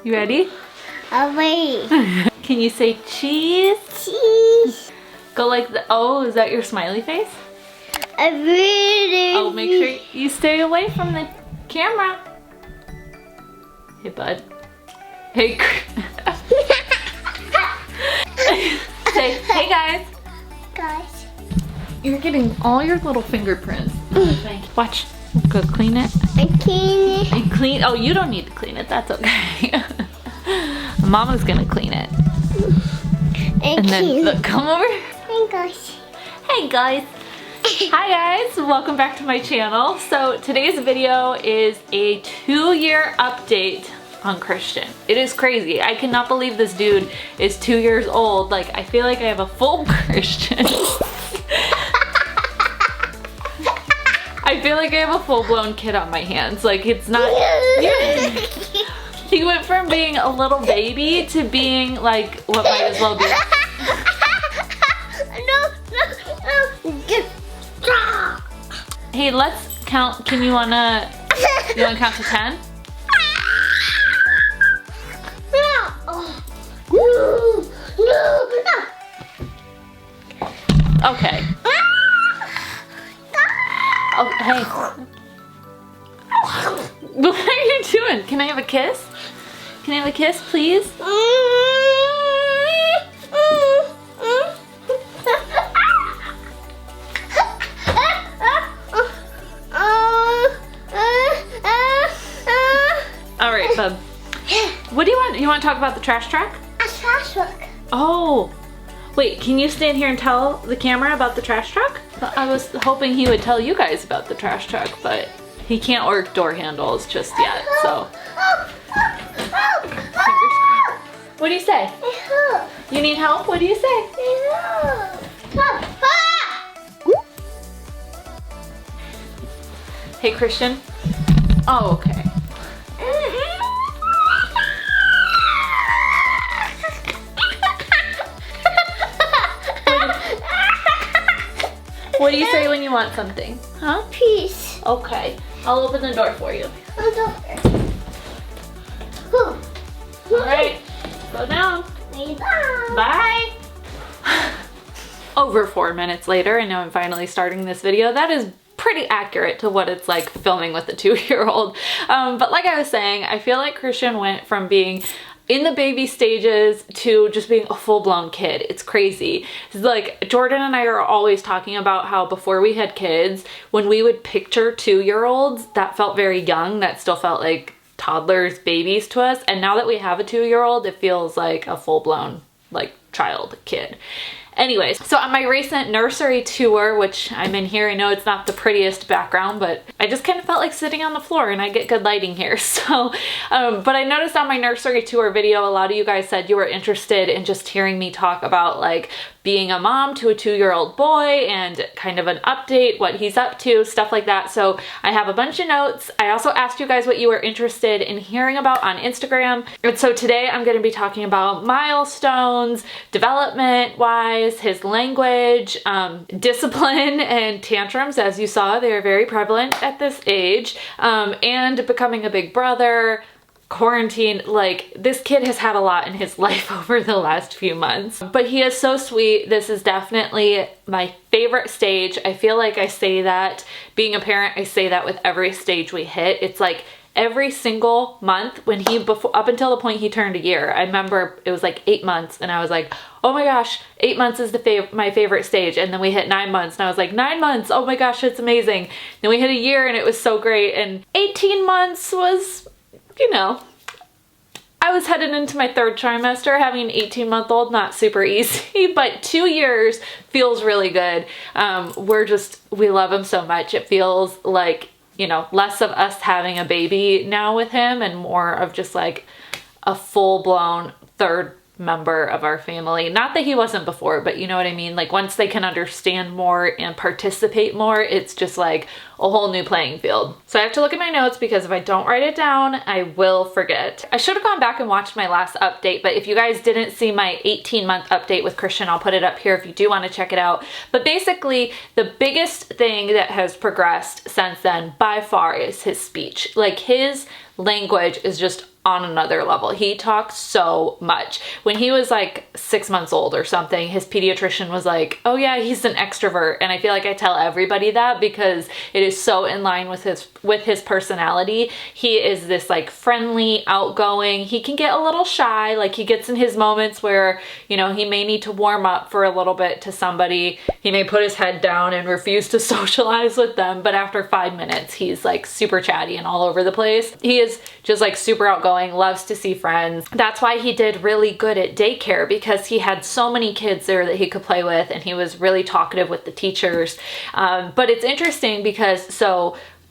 You ready? Wait. Can you say cheese? Cheese. Go like the, oh, is that your smiley face? Really. Oh, make sure you stay away from the camera. Hey, bud. Hey. Say, hey guys. Guys. You're getting all your little fingerprints. Watch. Go clean it. I clean it. And clean. Oh, you don't need to clean it. That's okay. Mama's gonna clean it. And then look, come over. Hey guys. Hey guys. Hi guys, welcome back to my channel. So today's video is a 2-year update on Christian. It is crazy. I cannot believe this dude is 2 years old. Like, I feel like I have a full Christian. I feel like I have a full-blown kid on my hands. Like, it's not... He went from being a little baby to being like what might as well be. No. Hey, let's count. You wanna count to 10? Okay. Oh, hey. What are you doing? Can I have a kiss? Can I have a kiss, please? All right, bub. What do you want? You want to talk about the trash truck? A trash truck. Oh. Wait, can you stand here and tell the camera about the trash truck? I was hoping he would tell you guys about the trash truck, but he can't work door handles just yet, so. What do you say? You need help? What do you say? Hey, Christian. Oh, okay. What do you say when you want something? Huh? Peace. Okay. I'll open the door for you. Alright. Go down. Bye. Over 4 minutes later, and now I'm finally starting this video. That is pretty accurate to what it's like filming with a 2-year-old. But like I was saying, I feel like Christian went from being in the baby stages to just being a full-blown kid. It's crazy. It's like Jordan and I are always talking about how before we had kids, when we would picture 2-year-olds, that felt very young. That still felt like toddlers, babies to us. And now that we have a 2-year-old, it feels like a full-blown like child, kid. Anyways, so on my recent nursery tour, which I'm in here, I know it's not the prettiest background, but I just kind of felt like sitting on the floor, and I get good lighting here. So, but I noticed on my nursery tour video, a lot of you guys said you were interested in just hearing me talk about like being a mom to a 2-year-old boy and kind of an update, what he's up to, stuff like that. So I have a bunch of notes. I also asked you guys what you were interested in hearing about on Instagram. And so today I'm going to be talking about milestones, development-wise, his language, discipline, and tantrums. As you saw, they are very prevalent at this age, and becoming a big brother, quarantine. Like, this kid has had a lot in his life over the last few months, but he is so sweet. This is definitely my favorite stage. I feel like I say that being a parent, I say that with every stage we hit. It's like every single month when up until the point he turned a year, I remember it was like 8 months and I was like, oh my gosh, 8 months is my favorite stage. And then we hit 9 months and I was like, 9 months, oh my gosh, it's amazing. Then we hit a year and it was so great. And 18 months was, you know, I was headed into my 3rd trimester. Having an 18-month-old, not super easy, but 2 years feels really good. We love him so much. It feels like, you know, less of us having a baby now with him and more of just like a full-blown 3rd member of our family. Not that he wasn't before, but you know what I mean? Like, once they can understand more and participate more, it's just like a whole new playing field. So I have to look at my notes because if I don't write it down, I will forget. I should have gone back and watched my last update, but if you guys didn't see my 18-month update with Christian, I'll put it up here if you do want to check it out. But basically, the biggest thing that has progressed since then by far is his speech. Like, his language is just on another level. He talks so much. When he was like 6 months old or something, his pediatrician was like, oh yeah, he's an extrovert. And I feel like I tell everybody that because it is so in line with his personality. He is this like friendly, outgoing. He can get a little shy. Like he gets in his moments where, you know, he may need to warm up for a little bit to somebody. He may put his head down and refuse to socialize with them. But after 5 minutes, he's like super chatty and all over the place. He is just like super outgoing, loves to see friends. That's why he did really good at daycare, because he had so many kids there that he could play with, and he was really talkative with the teachers. But it's interesting because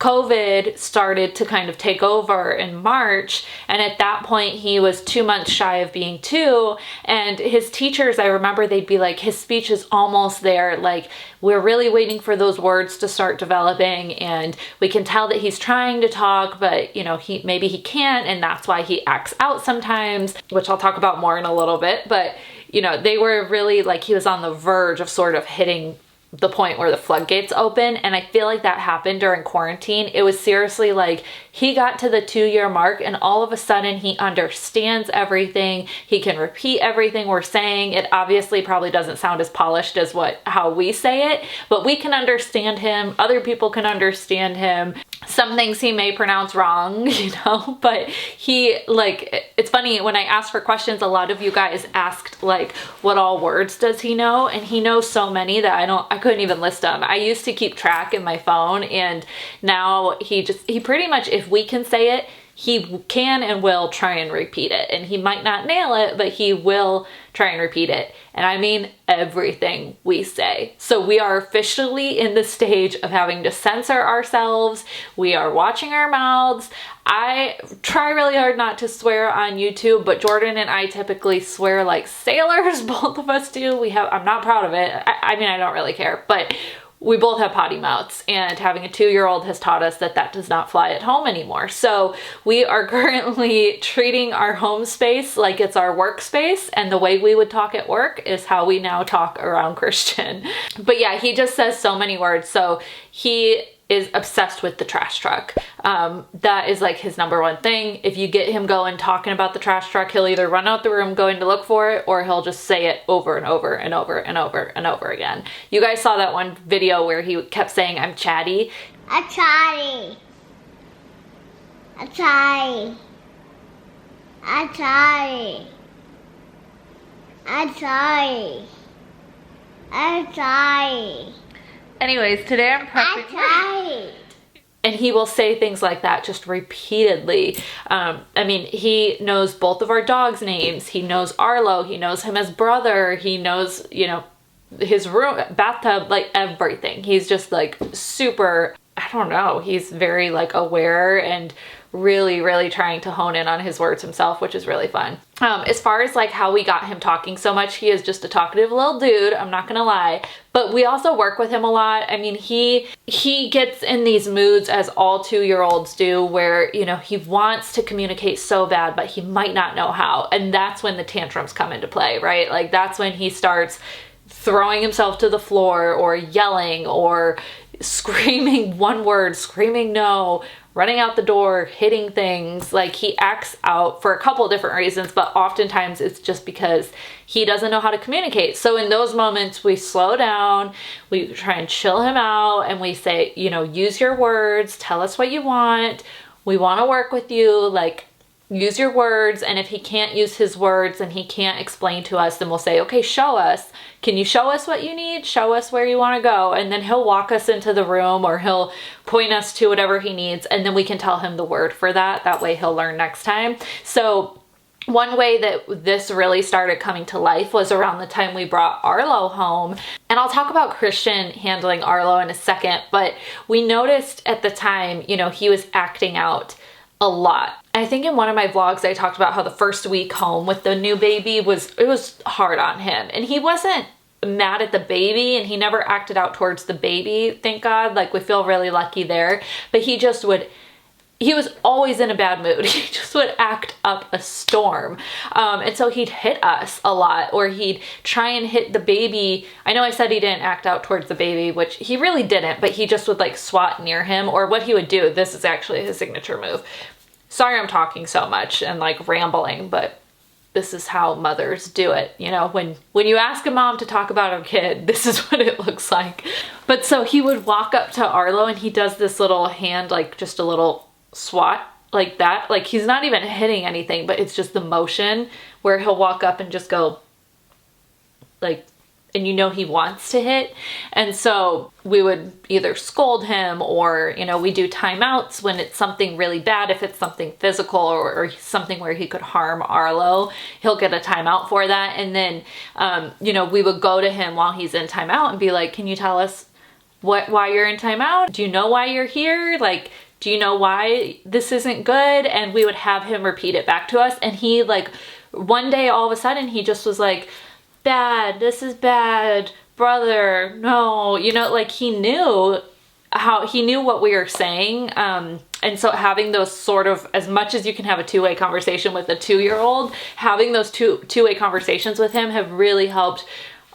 COVID started to kind of take over in March, and at that point he was 2 months shy of being 2, and his teachers, I remember they'd be like, his speech is almost there, like we're really waiting for those words to start developing, and we can tell that he's trying to talk, but you know, maybe he can't, and that's why he acts out sometimes, which I'll talk about more in a little bit. But you know, they were really like, he was on the verge of sort of hitting the point where the floodgates open, and I feel like that happened during quarantine. It was seriously like he got to the 2-year mark and all of a sudden he understands everything. He can repeat everything we're saying. It obviously probably doesn't sound as polished as how we say it, but we can understand him. Other people can understand him. Some things he may pronounce wrong, you know, but he, like, it's funny when I asked for questions, a lot of you guys asked like, what all words does he know? And he knows so many that I couldn't even list them. I used to keep track in my phone, and now he pretty much, if we can say it, he can and will try and repeat it. And he might not nail it, but he will try and repeat it. And I mean everything we say. So we are officially in the stage of having to censor ourselves. We are watching our mouths. I try really hard not to swear on YouTube, but Jordan and I typically swear like sailors. Both of us do. I'm not proud of it. I mean, I don't really care, but we both have potty mouths, and having a 2-year-old has taught us that does not fly at home anymore. So we are currently treating our home space like it's our workspace, and the way we would talk at work is how we now talk around Christian. But yeah, he just says so many words. So he is obsessed with the trash truck. That is like his number one thing. If you get him going talking about the trash truck, he'll either run out the room going to look for it, or he'll just say it over and over and over and over and over again. You guys saw that one video where he kept saying, I'm chatty. I'm chatty. I'm chatty. I'm chatty. I'm chatty. I'm chatty. Anyways, today I'm prepping. And he will say things like that just repeatedly. I mean, he knows both of our dogs' names. He knows Arlo. He knows him as brother. He knows, you know, his room, bathtub, like everything. He's just like super, I don't know. He's very like aware and really, really trying to hone in on his words himself, which is really fun. As far as like how we got him talking so much, he is just a talkative little dude, I'm not gonna lie, but we also work with him a lot. I mean, he gets in these moods, as all 2-year-olds do, where, you know, he wants to communicate so bad, but he might not know how. And that's when the tantrums come into play, right? Like that's when he starts throwing himself to the floor, or yelling, or screaming one word, screaming no, running out the door, hitting things. Like he acts out for a couple of different reasons, but oftentimes it's just because he doesn't know how to communicate. So in those moments, we slow down, we try and chill him out, and we say, you know, use your words, tell us what you want. We want to work with you, like use your words. And if he can't use his words and he can't explain to us, then we'll say, okay, show us. Can you show us what you need? Show us where you want to go. And then he'll walk us into the room, or he'll point us to whatever he needs. And then we can tell him the word for that. That way he'll learn next time. So one way that this really started coming to life was around the time we brought Arlo home. And I'll talk about Christian handling Arlo in a second, but we noticed at the time, you know, he was acting out a lot. I think in one of my vlogs, I talked about how the first week home with the new baby it was hard on him. And he wasn't mad at the baby, and he never acted out towards the baby, thank God. Like, we feel really lucky there. But he was always in a bad mood. He just would act up a storm. And so he'd hit us a lot, or he'd try and hit the baby. I know I said he didn't act out towards the baby, which he really didn't, but he just would like swat near him. Or what he would do, this is actually his signature move, Sorry I'm talking so much and like rambling, but this is how mothers do it. You know, when you ask a mom to talk about her kid, this is what it looks like. But so he would walk up to Arlo and he does this little hand, like just a little swat like that. Like he's not even hitting anything, but it's just the motion where he'll walk up and just go like, and you know he wants to hit. And so we would either scold him or, you know, we do timeouts when it's something really bad. If it's something physical or something where he could harm Arlo, he'll get a timeout for that. And then, you know, we would go to him while he's in timeout and be like, can you tell us why you're in timeout? Do you know why you're here? Like, do you know why this isn't good? And we would have him repeat it back to us. And he like, one day all of a sudden he just was like, bad, this is bad, brother, no, you know, like he knew what we were saying. And so having those sort of, as much as you can have a two-way conversation with a 2-year-old, having those two-way conversations with him have really helped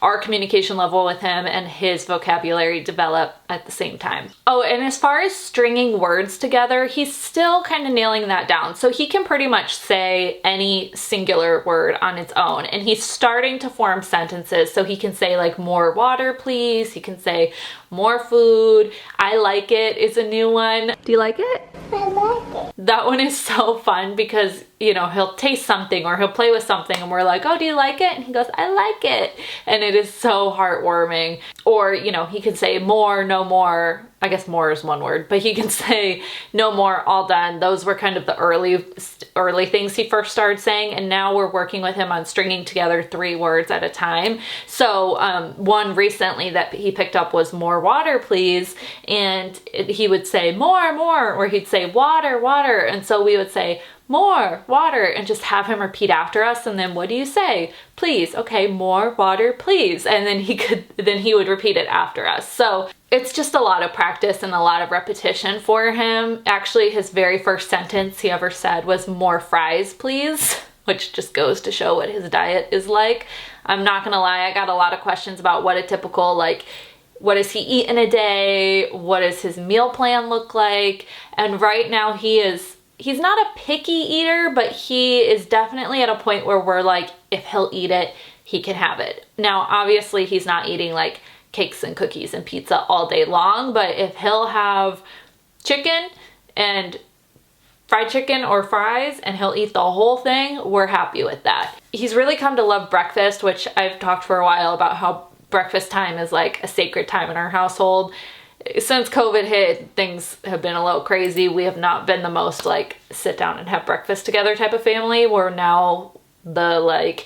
our communication level with him and his vocabulary develop at the same time. Oh, and as far as stringing words together, he's still kind of nailing that down. So he can pretty much say any singular word on its own, and he's starting to form sentences. So he can say like, more water, please. He can say more food. I like it is a new one. Do you like it? I like it. That one is so fun because, you know, he'll taste something or he'll play with something and we're like, oh, do you like it? And he goes, I like it. And it is so heartwarming. Or, you know, he could say more, no more. I guess more is one word, but he can say no more, all done. Those were kind of the early things he first started saying. And now we're working with him on stringing together 3 words at a time. So one recently that he picked up was more water, please. And he would say more, or he'd say water, water. And so we would say more water and just have him repeat after us. And then what do you say? Please. Okay, more water, please. And then he would repeat it after us. So it's just a lot of practice and a lot of repetition for him. Actually, his very first sentence he ever said was more fries, please, which just goes to show what his diet is like. I'm not gonna lie, I got a lot of questions about what a typical, like, what does he eat in a day? What does his meal plan look like? And right now he's not a picky eater, but he is definitely at a point where we're like, if he'll eat it, he can have it. Now, obviously he's not eating like cakes and cookies and pizza all day long, but if he'll have chicken and fried chicken or fries and he'll eat the whole thing, we're happy with that. He's really come to love breakfast, which I've talked for a while about how breakfast time is like a sacred time in our household. Since COVID hit, things have been a little crazy. We have not been the most like sit down and have breakfast together type of family. We're now the like,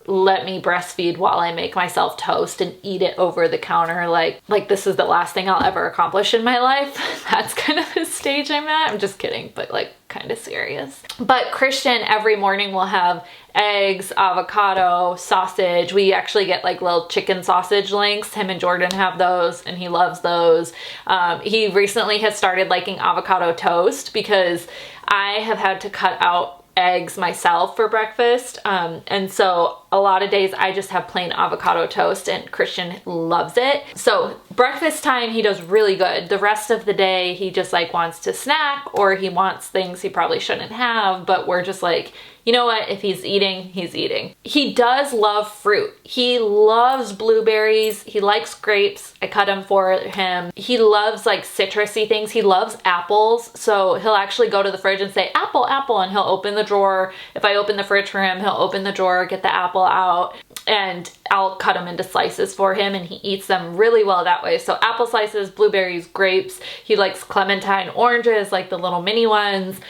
let me breastfeed while I make myself toast and eat it over the counter. Like this is the last thing I'll ever accomplish in my life. That's kind of the stage I'm at. I'm just kidding, but like kind of serious. But Christian every morning will have eggs, avocado, sausage. We actually get like little chicken sausage links. Him and Jordan have those and he loves those. He recently has started liking avocado toast because I have had to cut out eggs myself for breakfast. And so a lot of days I just have plain avocado toast and Christian loves it. So breakfast time, he does really good. The rest of the day, he just like wants to snack or he wants things he probably shouldn't have, but we're just like, you know what? If he's eating, he's eating. He does love fruit. He loves blueberries. He likes grapes. I cut them for him. He loves like citrusy things. He loves apples. So he'll actually go to the fridge and say, apple, apple, and he'll open the drawer. If I open the fridge for him, he'll open the drawer, get the apple out, and I'll cut them into slices for him and he eats them really well that way. So apple slices, blueberries, grapes. He likes clementine oranges, like the little mini ones.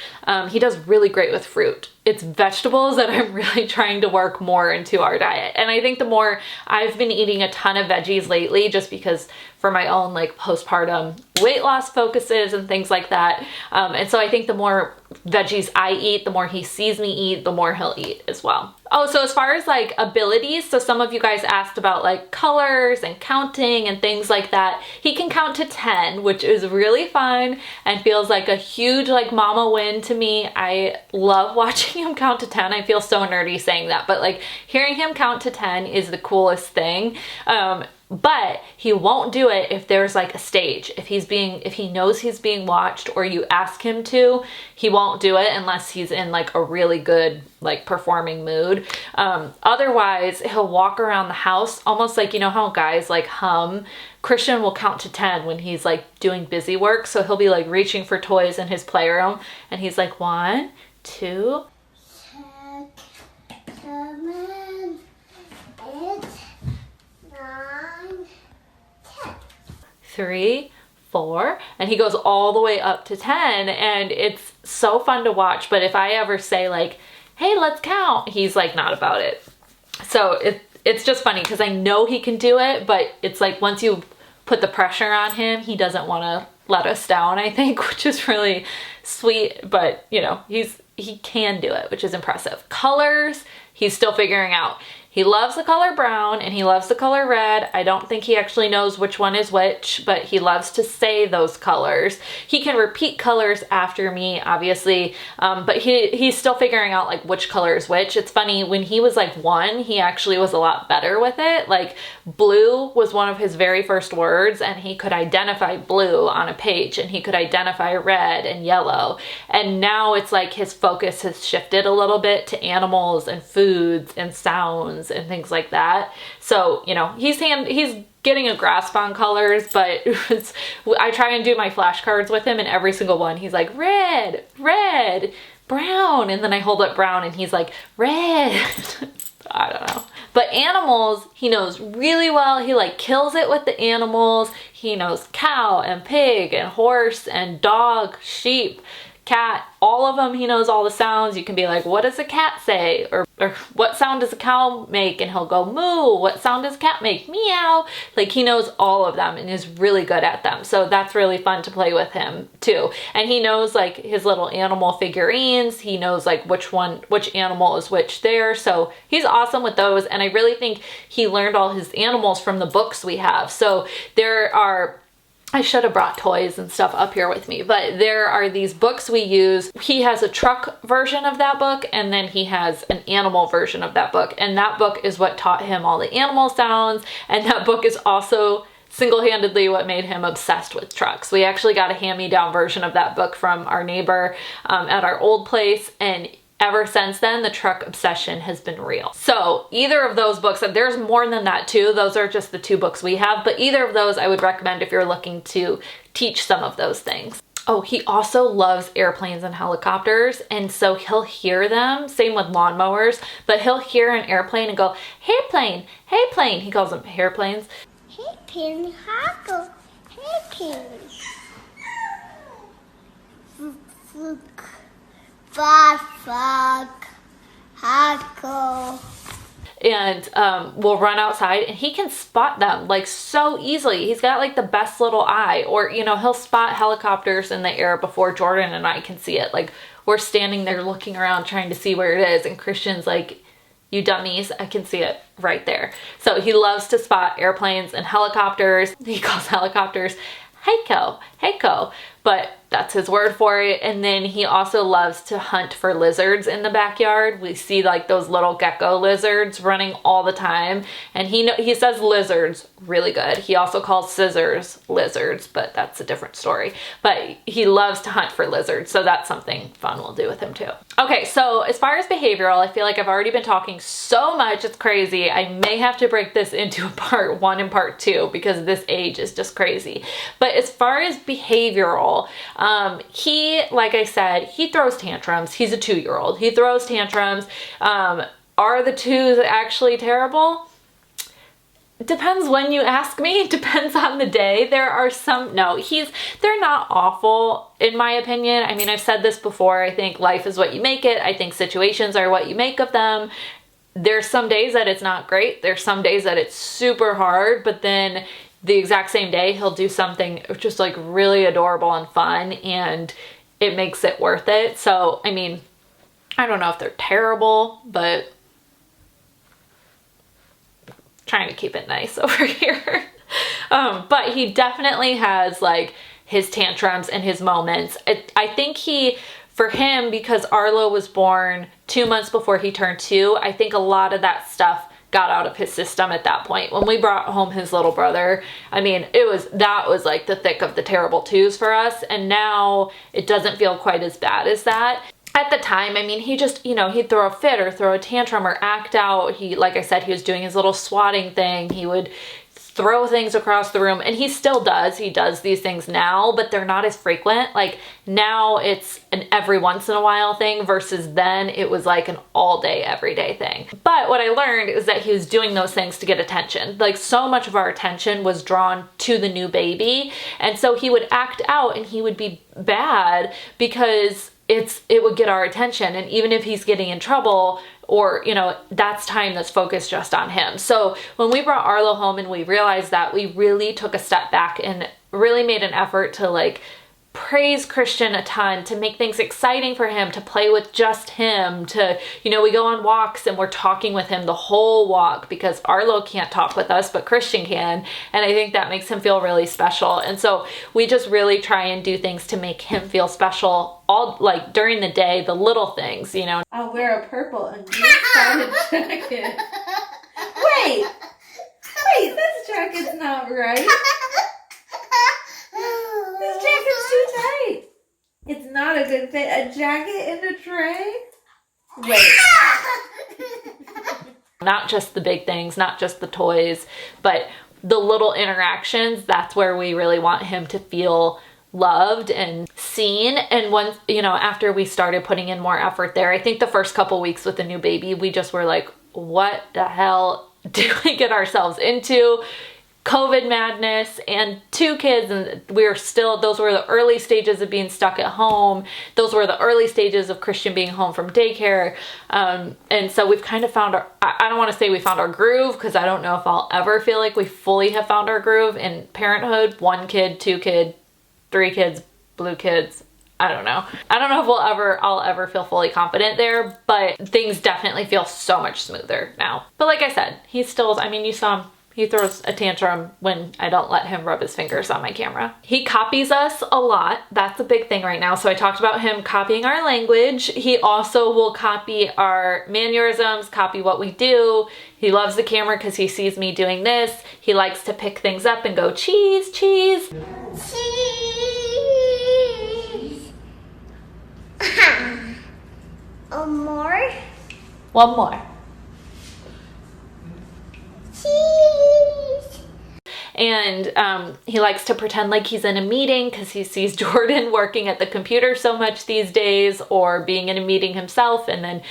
He does really great with fruit. It's vegetables that I'm really trying to work more into our diet. And I think the more I've been eating a ton of veggies lately, just because for my own like postpartum weight loss focuses and things like that. And so I think the more veggies I eat, the more he sees me eat, the more he'll eat as well. Oh, so as far as like abilities, so some of you guys asked about like colors and counting and things like that. He can count to 10, which is really fun and feels like a huge like mama win to me. I love watching him count to 10. I feel so nerdy saying that, but like hearing him count to 10 is the coolest thing. But he won't do it if there's like a stage. If he knows he's being watched or you ask him to, he won't do it unless he's in like a really good like performing mood. Otherwise, he'll walk around the house almost like, you know how guys like hum? Christian will count to 10 when he's like doing busy work. So he'll be like reaching for toys in his playroom and he's like 1, 2, 6, 7, 8, 9, 10. 3, 4, and he goes all the way up to 10, and it's so fun to watch. But if I ever say like, hey, let's count, he's like not about it. So it's just funny because I know he can do it, but it's like once you put the pressure on him, he doesn't want to let us down, I think, which is really sweet. But you know, he can do it, which is impressive. Colors, he's still figuring out. He loves the color brown and he loves the color red. I don't think he actually knows which one is which, but he loves to say those colors. He can repeat colors after me, obviously, but he's still figuring out like which color is which. It's funny, when he was like 1, he actually was a lot better with it. Like blue was one of his very first words and he could identify blue on a page and he could identify red and yellow. And now it's like his focus has shifted a little bit to animals and foods and sounds and things like that. So, you know, he's getting a grasp on colors, but I try and do my flashcards with him and every single one he's like red, red, brown, and then I hold up brown and he's like red. I don't know. But animals, he knows really well. He like kills it with the animals. He knows cow and pig and horse and dog, sheep, cat, all of them. He knows all the sounds. You can be like, what does a cat say? Or what sound does a cow make? And he'll go moo. What sound does a cat make? Meow. Like he knows all of them and is really good at them. So that's really fun to play with him too. And he knows like his little animal figurines. He knows like which animal is which there. So he's awesome with those. And I really think he learned all his animals from the books we have. So there are, I should have brought toys and stuff up here with me, but there are these books we use. He has a truck version of that book, and then he has an animal version of that book. And that book is what taught him all the animal sounds. And that book is also single-handedly what made him obsessed with trucks. We actually got a hand-me-down version of that book from our neighbor at our old place, and ever since then, the truck obsession has been real. So either of those books, and there's more than that too, those are just the 2 books we have, but either of those I would recommend if you're looking to teach some of those things. Oh, he also loves airplanes and helicopters, and so he'll hear them, same with lawnmowers, but he'll hear an airplane and go, hey plane, hey plane. He calls them hairplanes. Hey plane, hackle, hey plane. Fuck, hackle. And we'll run outside and he can spot them like so easily. He's got like the best little eye. Or, you know, he'll spot helicopters in the air before Jordan and I can see it. Like we're standing there looking around trying to see where it is, and Christian's like, you dummies, I can see it right there. So he loves to spot airplanes and helicopters. He calls helicopters Heiko, Heiko, but that's his word for it. And then he also loves to hunt for lizards in the backyard. We see like those little gecko lizards running all the time. And he says lizards really good. He also calls scissors lizards, but that's a different story. But he loves to hunt for lizards. So that's something fun we'll do with him too. Okay, so as far as behavioral, I feel like I've already been talking so much, it's crazy. I may have to break this into part 1 and part 2 because this age is just crazy. But as far as behavioral, he, like I said, he throws tantrums. He's a 2-year-old. He throws tantrums. Are the 2s actually terrible? Depends when you ask me. Depends on the day. There are some, no, they're not awful in my opinion. I mean, I've said this before. I think life is what you make it. I think situations are what you make of them. There's some days that it's not great. There's some days that it's super hard, but then the exact same day he'll do something just like really adorable and fun, and it makes it worth it. So, I mean, I don't know if they're terrible, but trying to keep it nice over here. But he definitely has like his tantrums and his moments. I think for him, because Arlo was born 2 months before he turned 2, I think a lot of that stuff got out of his system at that point. When we brought home his little brother, I mean, that was like the thick of the terrible twos for us. And now it doesn't feel quite as bad as that. At the time, I mean, he just, you know, he'd throw a fit or throw a tantrum or act out. Like I said, he was doing his little swatting thing. He would throw things across the room, and he still does. He does these things now, but they're not as frequent. Like now it's an every once in a while thing versus then it was like an all day, everyday thing. But what I learned is that he was doing those things to get attention. Like so much of our attention was drawn to the new baby. And so he would act out and he would be bad because it would get our attention. And even if he's getting in trouble, or, you know, that's time that's focused just on him. So when we brought Arlo home and we realized that, we really took a step back and really made an effort to like praise Christian a ton, to make things exciting for him, to play with just him, to, you know, we go on walks and we're talking with him the whole walk because Arlo can't talk with us, but Christian can. And I think that makes him feel really special. And so we just really try and do things to make him feel special all like during the day, the little things, you know. I'll wear a purple and blue-sided jacket. Wait, this jacket's not right. This jacket's too tight. It's not a good fit. A jacket in a tray? Wait. Not just the big things, not just the toys, but the little interactions. That's where we really want him to feel loved and seen. And once, you know, after we started putting in more effort there, I think the first couple weeks with the new baby, we just were like, what the hell did we get ourselves into? COVID madness and 2 kids, and those were the early stages of being stuck at home. Those were the early stages of Christian being home from daycare. And so we've kind of found I don't want to say we found our groove, because I don't know if I'll ever feel like we fully have found our groove in parenthood. 1 kid, 2 kid, 3 kids, blue kids. I don't know. I don't know if I'll ever feel fully confident there, but things definitely feel so much smoother now. But like I said, he's still, I mean, you saw him. He throws a tantrum when I don't let him rub his fingers on my camera. He copies us a lot. That's a big thing right now. So I talked about him copying our language. He also will copy our mannerisms, copy what we do. He loves the camera because he sees me doing this. He likes to pick things up and go, cheese, cheese. Cheese. More? One more. And he likes to pretend like he's in a meeting because he sees Jordan working at the computer so much these days, or being in a meeting himself, and then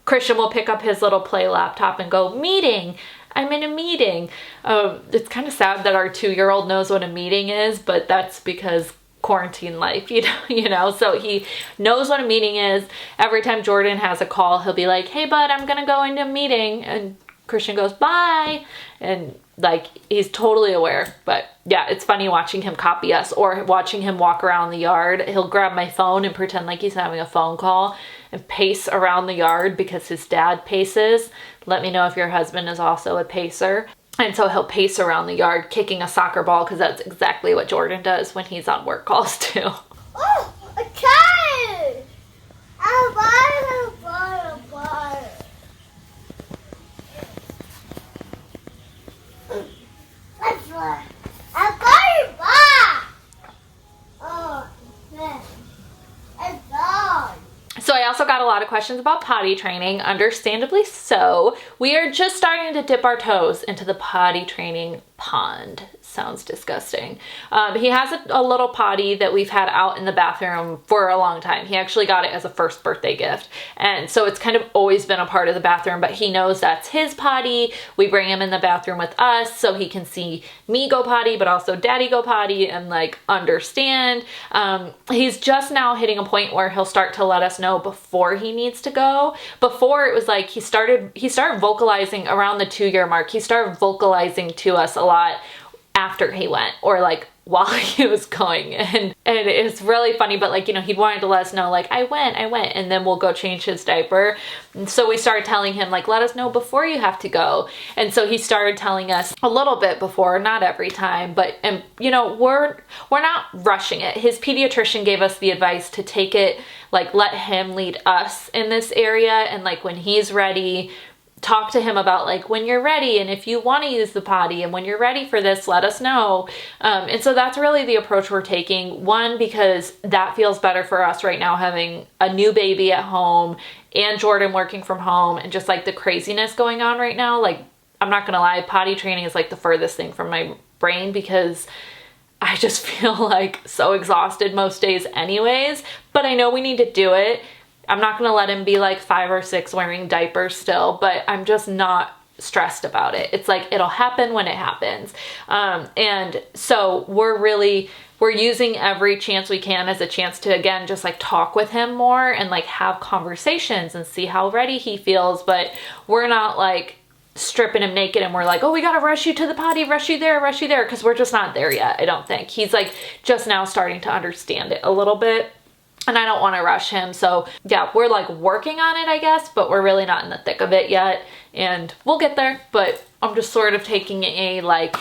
Christian will pick up his little play laptop and go, meeting, I'm in a meeting. It's kind of sad that our 2-year-old knows what a meeting is, but that's because quarantine life, you know, so he knows what a meeting is. Every time Jordan has a call, he'll be like, hey bud, I'm gonna go into a meeting, and Christian goes, bye. And like, he's totally aware. But yeah, it's funny watching him copy us, or watching him walk around the yard. He'll grab my phone and pretend like he's having a phone call and pace around the yard because his dad paces. Let me know if your husband is also a pacer. And so he'll pace around the yard kicking a soccer ball, because that's exactly what Jordan does when he's on work calls too. Oh, a cat! A bottle. I got it back! Oh, man. It's gone. So I also got a lot of questions about potty training, understandably so. We are just starting to dip our toes into the potty training pond. Sounds disgusting. He has a little potty that we've had out in the bathroom for a long time. He actually got it as a first birthday gift. And so it's kind of always been a part of the bathroom, but he knows that's his potty. We bring him in the bathroom with us so he can see me go potty, but also daddy go potty, and like understand. He's just now hitting a point where he'll start to let us know before he needs to go. Before, it was like he started vocalizing around the 2-year mark. He started vocalizing to us a lot after he went, or like while he was going, and it's really funny, but like, you know, he wanted to let us know, like, I went, and then we'll go change his diaper. And so we started telling him, like, let us know before you have to go. And so he started telling us a little bit before, not every time, but, and you know, we're not rushing it. His pediatrician gave us the advice to take it, like, let him lead us in this area, and like when he's ready, talk to him about like when you're ready and if you want to use the potty and when you're ready for this, let us know. And so that's really the approach we're taking. One, because that feels better for us right now, having a new baby at home and Jordan working from home and just like the craziness going on right now. Like, I'm not gonna lie, potty training is like the furthest thing from my brain because I just feel like so exhausted most days anyways, but I know we need to do it. I'm not gonna let him be like 5 or 6 wearing diapers still, but I'm just not stressed about it. It's like, it'll happen when it happens. And so we're using every chance we can as a chance to, again, just like talk with him more and like have conversations and see how ready he feels. But we're not like stripping him naked and we're like, oh, we gotta rush you to the potty, rush you there, because we're just not there yet, I don't think. He's like just now starting to understand it a little bit. And I don't want to rush him. So yeah, we're like working on it, I guess, but we're really not in the thick of it yet. And we'll get there. But I'm just sort of taking a like,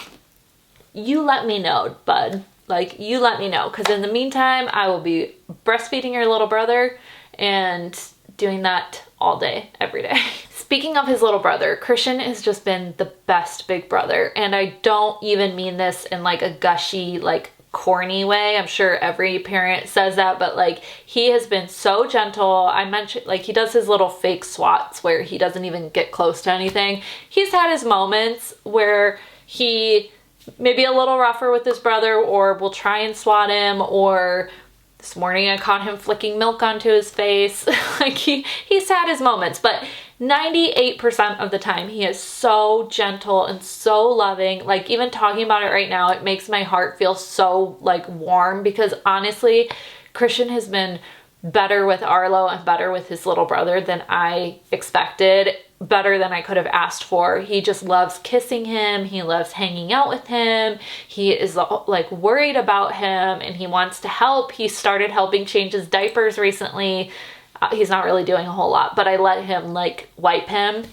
you let me know, bud. Like, you let me know. Because in the meantime, I will be breastfeeding your little brother and doing that all day, every day. Speaking of his little brother, Christian has just been the best big brother. And I don't even mean this in like a gushy, like corny way. I'm sure every parent says that, but like he has been so gentle. I mentioned like he does his little fake swats where he doesn't even get close to anything. He's had his moments where he maybe a little rougher with his brother or will try and swat him, or this morning I caught him flicking milk onto his face. Like he's had his moments, but 98% of the time he is so gentle and so loving. Like, even talking about it right now, it makes my heart feel so like warm, because honestly, Christian has been better with Arlo and better with his little brother than I expected, better than I could have asked for. He just loves kissing him. He loves hanging out with him. He is like worried about him and he wants to help. He started helping change his diapers recently. He's not really doing a whole lot, but I let him like wipe him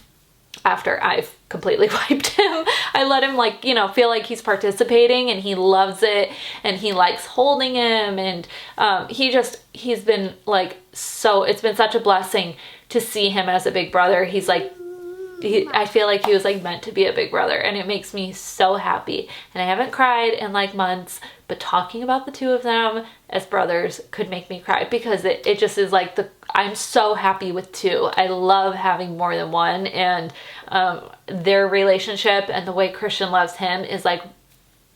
after I've completely wiped him. I let him like, you know, feel like he's participating, and he loves it and he likes holding him. And he's been like, so it's been such a blessing to see him as a big brother. He's like, I feel like he was like meant to be a big brother, and it makes me so happy. And I haven't cried in like months, but talking about the two of them as brothers could make me cry, because it just is like I'm so happy with two. I love having more than one, and their relationship and the way Christian loves him is like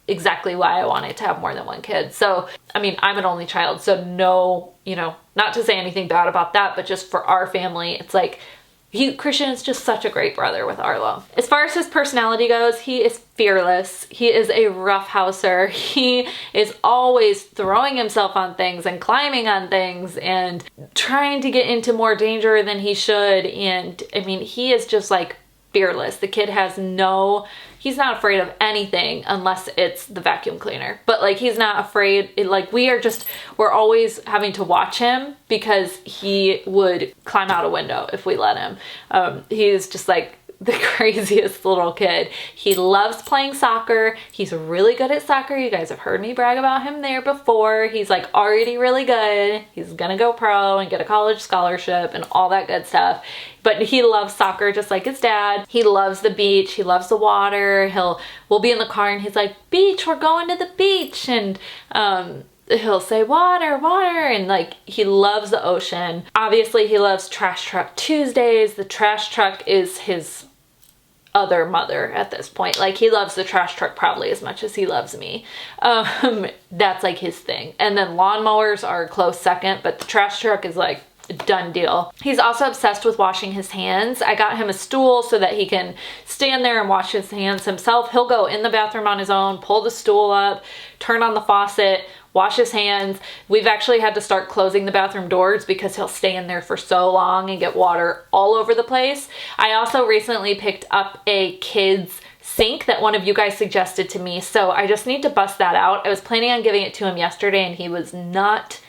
exactly why I wanted to have more than one kid. So, I mean, I'm an only child, so no, you know, not to say anything bad about that, but just for our family, it's like Christian is just such a great brother with Arlo. As far as his personality goes, he is fearless. He is a roughhouser. He is always throwing himself on things and climbing on things and trying to get into more danger than he should. And I mean, he is just like fearless. The kid he's not afraid of anything unless it's the vacuum cleaner. But like, he's not afraid. We're always having to watch him, because he would climb out a window if we let him. He is just like the craziest little kid. He loves playing soccer. He's really good at soccer. You guys have heard me brag about him there before. He's like already really good. He's gonna go pro and get a college scholarship and all that good stuff. But he loves soccer just like his dad. He loves the beach. He loves the water. We'll be in the car and he's like, beach, we're going to the beach. And he'll say water, water, and like he loves the ocean. Obviously he loves Trash Truck Tuesdays. The trash truck is his other mother at this point. Like, he loves the trash truck probably as much as he loves me. That's like his thing. And then lawnmowers are a close second, but the trash truck is like a done deal. He's also obsessed with washing his hands. I got him a stool so that he can stand there and wash his hands himself. He'll go in the bathroom on his own, pull the stool up, turn on the faucet, wash his hands. We've actually had to start closing the bathroom doors because he'll stay in there for so long and get water all over the place. I also recently picked up a kid's sink that one of you guys suggested to me, so I just need to bust that out. I was planning on giving it to him yesterday and he was not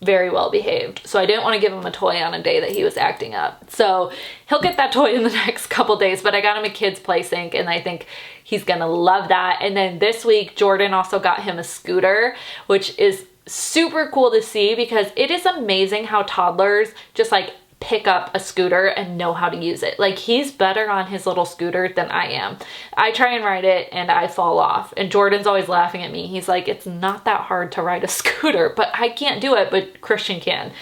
very well behaved, so I didn't want to give him a toy on a day that he was acting up. So he'll get that toy in the next couple days, but I got him a kid's play sink and I think he's gonna love that. And then this week Jordan also got him a scooter, which is super cool to see, because it is amazing how toddlers just like pick up a scooter and know how to use it. Like, he's better on his little scooter than I am. I try and ride it and I fall off, and Jordan's always laughing at me. He's like, it's not that hard to ride a scooter, but I can't do it, but Christian can.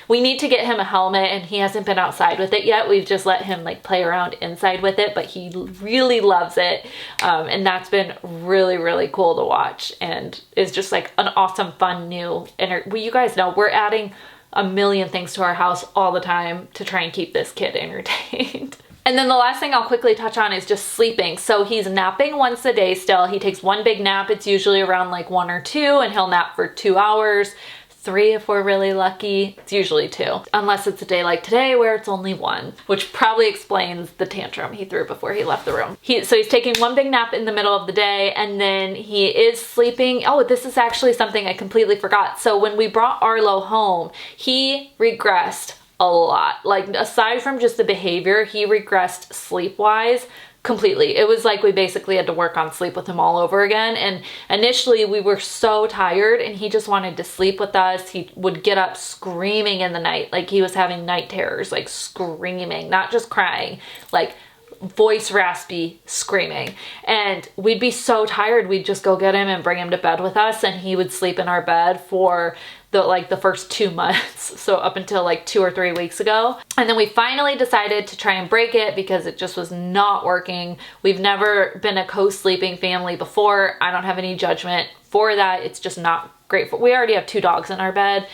We need to get him a helmet, and he hasn't been outside with it yet. We've just let him like play around inside with it, but he really loves it. And that's been really, really cool to watch, and is just like an awesome, fun, new, well, you guys know we're adding a million things to our house all the time to try and keep this kid entertained. And then the last thing I'll quickly touch on is just sleeping. So he's napping once a day still. He takes one big nap. It's usually around like 1 or 2, and he'll nap for 2 hours. 3 if we're really lucky. It's usually 2, unless it's a day like today where it's only 1, which probably explains the tantrum he threw before he left the room. So he's taking one big nap in the middle of the day, and then he is sleeping. Oh, this is actually something I completely forgot. So when we brought Arlo home, he regressed a lot. Like, aside from just the behavior, he regressed sleep-wise completely. It was like we basically had to work on sleep with him all over again. And initially we were so tired and he just wanted to sleep with us. He would get up screaming in the night. Like, he was having night terrors, like screaming, not just crying, like voice raspy screaming. And we'd be so tired, we'd just go get him and bring him to bed with us, and he would sleep in our bed for the first 2 months, so up until like 2 or 3 weeks ago. And then we finally decided to try and break it because it just was not working. We've never been a co-sleeping family before. I don't have any judgment for that. It's just not great for, we already have 2 dogs in our bed.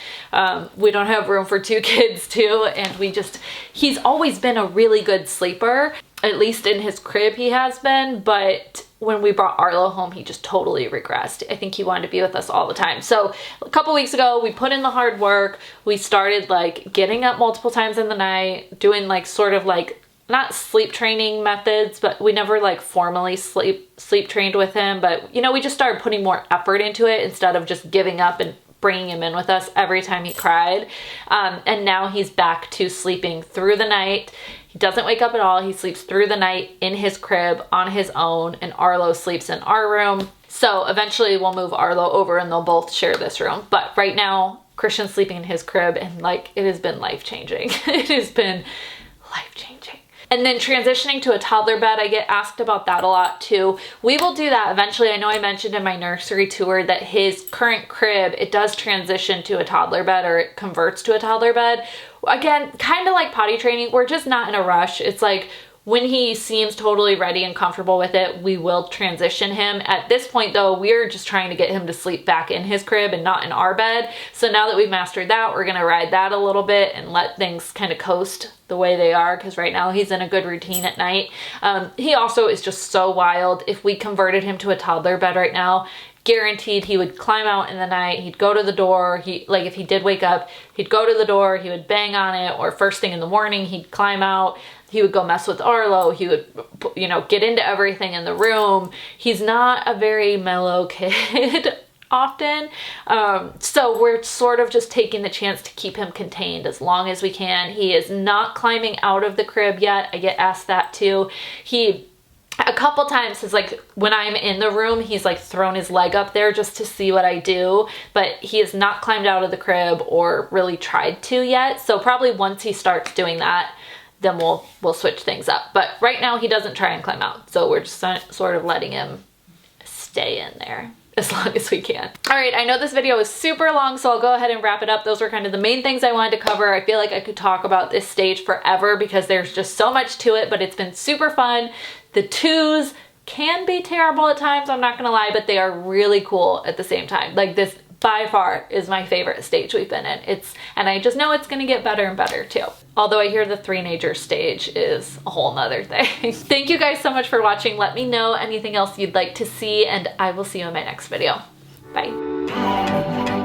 We don't have room for 2 kids too, and he's always been a really good sleeper, at least in his crib he has been, but when we brought Arlo home, he just totally regressed. I think he wanted to be with us all the time. So a couple weeks ago, we put in the hard work. We started like getting up multiple times in the night, doing like sort of like, not sleep training methods, but we never like formally sleep trained with him. But you know, we just started putting more effort into it instead of just giving up and bringing him in with us every time he cried. And now he's back to sleeping through the night. He doesn't wake up at all. He sleeps through the night in his crib on his own, and Arlo sleeps in our room. So eventually we'll move Arlo over and they'll both share this room. But right now, Christian's sleeping in his crib, and like, it has been life-changing. It has been life-changing. And then transitioning to a toddler bed, I get asked about that a lot too. We will do that eventually. I know I mentioned in my nursery tour that his current crib, it does transition to a toddler bed, or it converts to a toddler bed. Again, kind of like potty training, we're just not in a rush. It's like, when he seems totally ready and comfortable with it, we will transition him. At this point though, we're just trying to get him to sleep back in his crib and not in our bed. So now that we've mastered that, we're gonna ride that a little bit and let things kind of coast the way they are, because right now he's in a good routine at night. He also is just so wild. If we converted him to a toddler bed right now, guaranteed he would climb out in the night. He'd go to the door. If he did wake up, he'd go to the door, he would bang on it, or first thing in the morning, he'd climb out. He would go mess with Arlo. He would, you know, get into everything in the room. He's not a very mellow kid often. So we're sort of just taking the chance to keep him contained as long as we can. He is not climbing out of the crib yet. I get asked that too. A couple times is like, when I'm in the room, he's like thrown his leg up there just to see what I do, but he has not climbed out of the crib or really tried to yet. So probably once he starts doing that, then we'll switch things up. But right now he doesn't try and climb out. So we're just sort of letting him stay in there as long as we can. All right, I know this video was super long, so I'll go ahead and wrap it up. Those were kind of the main things I wanted to cover. I feel like I could talk about this stage forever because there's just so much to it, but it's been super fun. The 2s can be terrible at times, I'm not gonna lie, but they are really cool at the same time. Like, this by far is my favorite stage we've been in. And I just know it's gonna get better and better too. Although I hear the 3-nager stage is a whole nother thing. Thank you guys so much for watching. Let me know anything else you'd like to see, and I will see you in my next video. Bye.